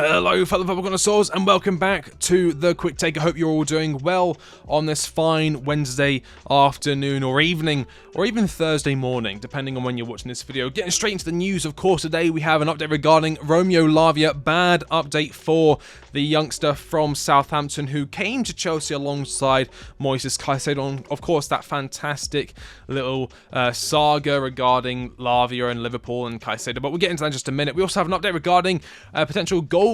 Hello fellow football connoisseurs and welcome back to the Quick Take. I hope you're all doing well on this fine Wednesday afternoon or evening or even Thursday morning, depending on when you're watching this video. Getting straight into the news, of course, today we have an update regarding Romeo Lavia. Bad update for the youngster from Southampton who came to Chelsea alongside Moises Caicedo. Of course, that fantastic little saga regarding Lavia and Liverpool and Caicedo, but we'll get into that in just a minute. We also have an update regarding potential goalkeeper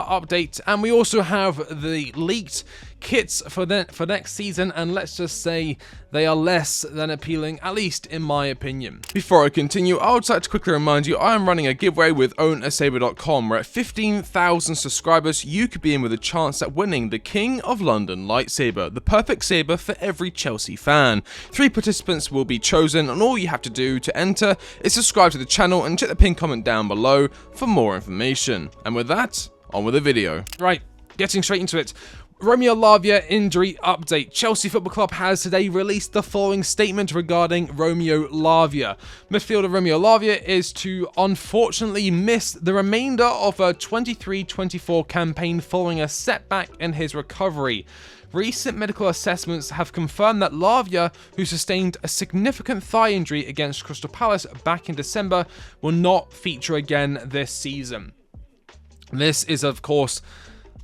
update, and we also have the leaked kits for next season, and let's just say they are less than appealing, at least in my opinion. Before I continue, I would like to quickly remind you I am running a giveaway with OwnASaber.com where at 15,000 subscribers you could be in with a chance at winning the King of London lightsaber, the perfect saber for every Chelsea fan. 3 participants will be chosen, and all you have to do to enter is subscribe to the channel and check the pinned comment down below for more information. And with that, on with the video. Right, getting straight into it. Romeo Lavia injury update. Chelsea Football Club has today released the following statement regarding Romeo Lavia. Midfielder Romeo Lavia is to unfortunately miss the remainder of a 23-24 campaign following a setback in his recovery. Recent medical assessments have confirmed that Lavia, who sustained a significant thigh injury against Crystal Palace back in December, will not feature again this season. This is, of course,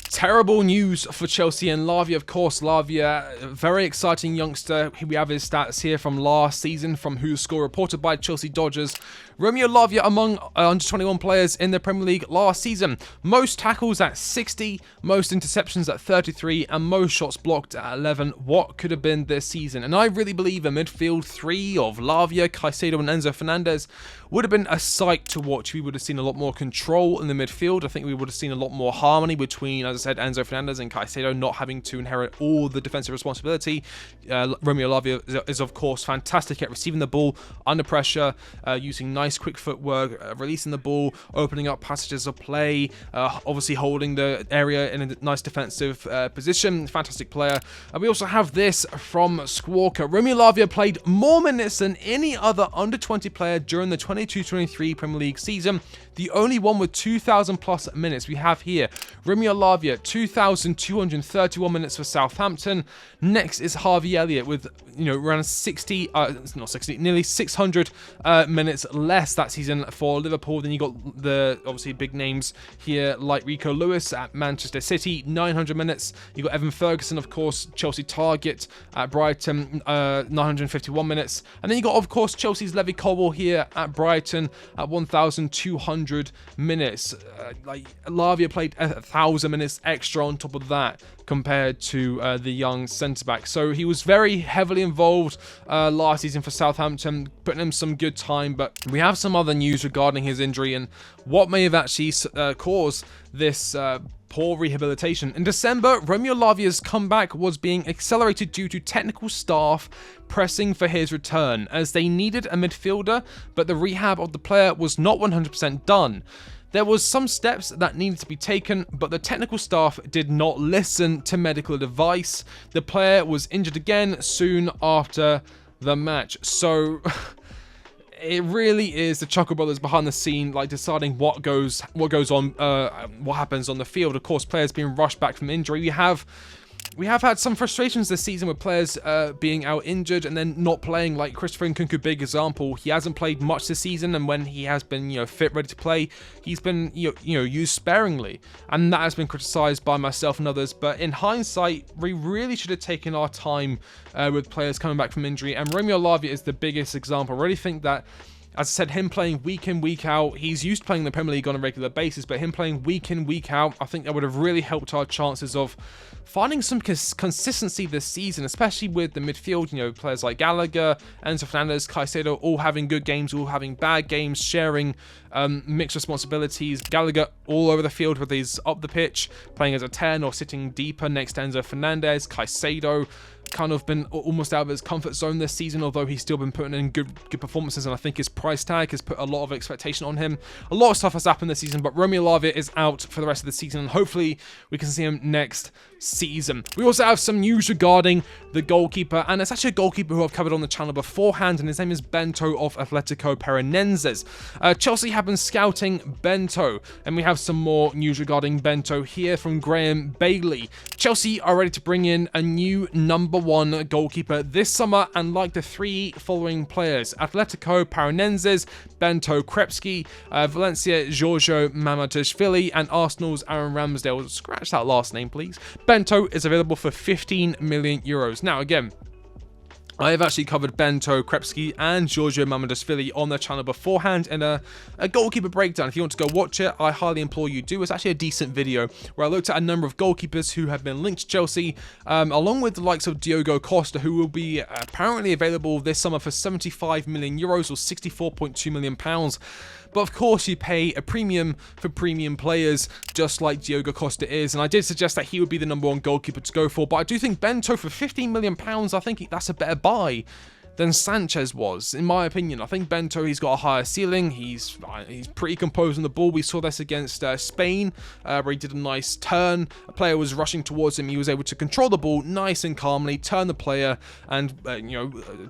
terrible news for Chelsea and Lavia. Of course, Lavia, a very exciting youngster. We have his stats here from last season from Who's Score, reported by Chelsea Dodgers. Romeo Lavia among under-21 players in the Premier League last season. Most tackles at 60, most interceptions at 33, and most shots blocked at 11. What could have been this season? And I really believe a midfield 3 of Lavia, Caicedo, and Enzo Fernandez would have been a sight to watch. We would have seen a lot more control in the midfield. I think we would have seen a lot more harmony between, as I said, Enzo Fernandez and Caicedo not having to inherit all the defensive responsibility. Romeo Lavia is, of course, fantastic at receiving the ball under pressure, using nice quick footwork, releasing the ball, opening up passages of play, obviously holding the area in a nice defensive position. Fantastic player. We also have this from Squawker. Romeo Lavia played more minutes than any other under-20 player during the 22-23 Premier League season. The only one with 2,000 plus minutes we have here. Romeo Lavia, 2,231 minutes for Southampton. Next is Harvey Elliott with, around 60, nearly 600 minutes less that season for Liverpool. Then you got the obviously big names here like Rico Lewis at Manchester City, 900 minutes. You got Evan Ferguson, of course, Chelsea target at Brighton, 951 minutes. And then you got, of course, Chelsea's Levy Colwill here at Brighton at 1,200 minutes. Lavia played 1,000 minutes extra on top of that compared to the young centre-back. So he was very heavily involved last season for Southampton, putting him some good time. But we have some other news regarding his injury and what may have actually caused this poor rehabilitation. In December, Romeo Lavia's comeback was being accelerated due to technical staff pressing for his return, as they needed a midfielder, but the rehab of the player was not 100% done. There was some steps that needed to be taken, but the technical staff did not listen to medical advice. The player was injured again soon after the match. So it really is the Chuckle Brothers behind the scene, deciding what goes on, what happens on the field. Of course, players being rushed back from injury. We have had some frustrations this season with players being out injured and then not playing, like Christopher Nkunku, big example. He hasn't played much this season, and when he has been, fit, ready to play, he's been, used sparingly, and that has been criticised by myself and others. But in hindsight, we really should have taken our time with players coming back from injury, and Romeo Lavia is the biggest example. I really think that, as I said, him playing week in, week out, he's used to playing the Premier League on a regular basis, but him playing week in, week out, I think that would have really helped our chances of finding some consistency this season, especially with the midfield, players like Gallagher, Enzo Fernandez, Caicedo, all having good games, all having bad games, sharing mixed responsibilities. Gallagher all over the field, whether he's up the pitch, playing as a 10 or sitting deeper next to Enzo Fernandez. Caicedo kind of been almost out of his comfort zone this season, although he's still been putting in good performances, and I think his price tag has put a lot of expectation on him. A lot of stuff has happened this season, but Romeo Lavia is out for the rest of the season, and hopefully we can see him next season. We also have some news regarding the goalkeeper, and it's actually a goalkeeper who I've covered on the channel beforehand, and his name is Bento of Atletico Paranenses. Chelsea have been scouting Bento, and we have some more news regarding Bento here from Graham Bailey. Chelsea are ready to bring in a new #1 goalkeeper this summer, and like the 3 following players: Atletico Paranenses, Bento Krepski, Valencia Giorgio Mamardashvili, and Arsenal's Aaron Ramsdale. Scratch that last name, please. Bento is available for 15 million euros. Now, again, I have actually covered Bento Krepski and Giorgio Mamardashvili on their channel beforehand in a goalkeeper breakdown. If you want to go watch it, I highly implore you do. It's actually a decent video where I looked at a number of goalkeepers who have been linked to Chelsea, along with the likes of Diogo Costa, who will be apparently available this summer for 75 million euros or 64.2 million pounds. But of course, you pay a premium for premium players, just like Diogo Costa is. And I did suggest that he would be the #1 goalkeeper to go for. But I do think Bento for 15 million pounds, I think that's a better buy than Sanchez was, in my opinion. I think Bento, he's got a higher ceiling. He's pretty composed on the ball. We saw this against Spain, where he did a nice turn. A player was rushing towards him. He was able to control the ball nice and calmly, turn the player, and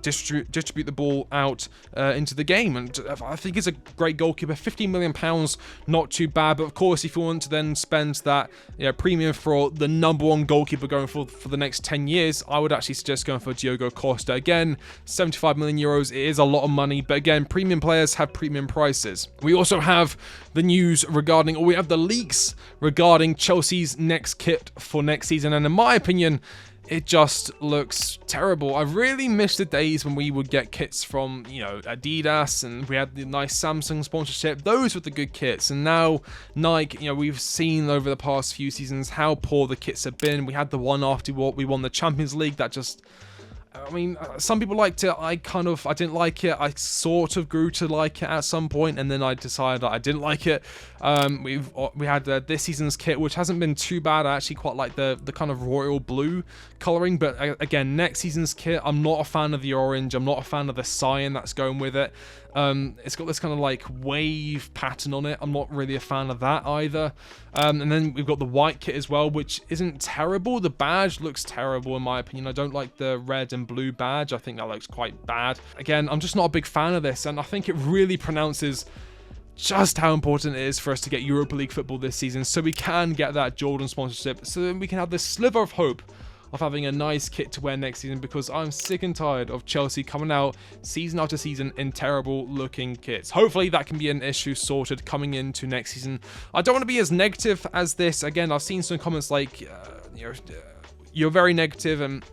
distribute the ball out into the game. And I think he's a great goalkeeper. 15 million pounds, not too bad. But of course, if you want to then spend that premium for the #1 goalkeeper going for the next 10 years, I would actually suggest going for Diogo Costa. Again, 75 million euros, it is a lot of money, but again, premium players have premium prices. We also have the news regarding, or we have the leaks regarding Chelsea's next kit for next season, and in my opinion, it just looks terrible. I really miss the days when we would get kits from, Adidas, and we had the nice Samsung sponsorship. Those were the good kits. And now Nike, we've seen over the past few seasons how poor the kits have been. We had the one after we won the Champions League that just... I mean, some people liked it. I didn't like it. I sort of grew to like it at some point, and then I decided I didn't like it. We had this season's kit, which hasn't been too bad. I actually quite like the kind of royal blue coloring, but again, next season's kit, I'm not a fan of the orange. I'm not a fan of the cyan that's going with it. It's got this kind of like wave pattern on it. I'm not really a fan of that either. And then we've got the white kit as well, which isn't terrible. The badge looks terrible in my opinion. I don't like the red and blue badge. I think that looks quite bad. Again, I'm just not a big fan of this, and I think it really pronounces just how important it is for us to get Europa League football this season, so we can get that Jordan sponsorship, so that we can have this sliver of hope of having a nice kit to wear next season, because I'm sick and tired of Chelsea coming out season after season in terrible looking kits. Hopefully that can be an issue sorted coming into next season. I don't want to be as negative as this. Again, I've seen some comments like, you're very negative,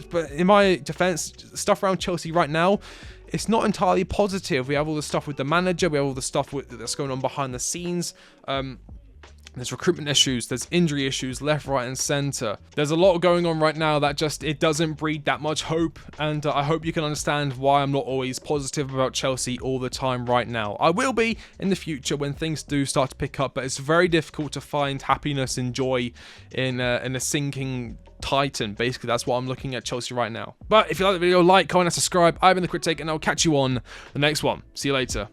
but in my defense, stuff around Chelsea right now, it's not entirely positive. We have all the stuff with the manager, we have all the stuff that's going on behind the scenes. There's recruitment issues, there's injury issues left, right, and center. There's a lot going on right now that it doesn't breed that much hope, and I hope you can understand why I'm not always positive about Chelsea all the time right now. I will be in the future when things do start to pick up, but it's very difficult to find happiness and joy in a sinking Titan. Basically, that's what I'm looking at Chelsea right now. But if you like the video, like, comment, and subscribe. I've been the Quick Take, and I'll catch you on the next one. See you later.